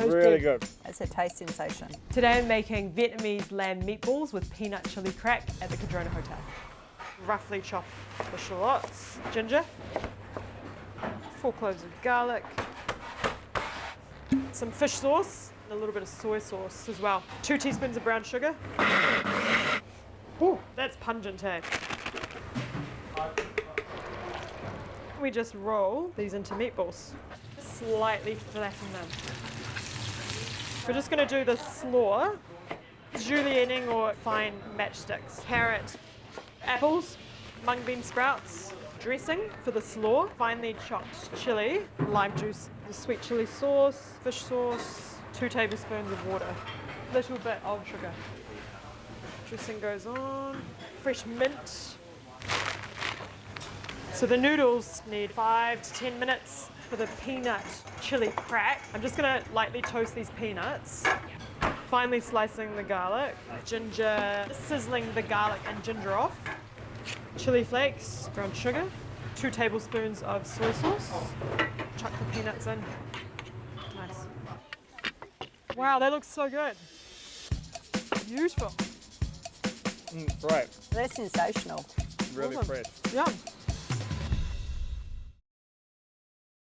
Really good. It's a taste sensation. Today I'm making Vietnamese lamb meatballs with peanut chili crack at the Cadrona Hotel. Roughly chop the shallots, ginger, 4 cloves of garlic, some fish sauce, and a little bit of soy sauce as well. 2 teaspoons of brown sugar. Ooh, that's pungent, hey? We just roll these into meatballs. Slightly flatten them. We're just going to do the slaw, julienning or fine matchsticks, carrot, apples, mung bean sprouts, dressing for the slaw, finely chopped chili, lime juice, the sweet chili sauce, fish sauce, 2 tablespoons of water, little bit of sugar. Dressing goes on, fresh mint. So the noodles need 5 to 10 minutes for the peanut chili crack. I'm just gonna lightly toast these peanuts, finely slicing the garlic, ginger, sizzling the garlic and ginger off, chili flakes, brown sugar, 2 tablespoons of soy sauce, chuck the peanuts in. Nice. Wow, that looks so good. Beautiful. Right. They're sensational. Really Awesome. fresh. Yum.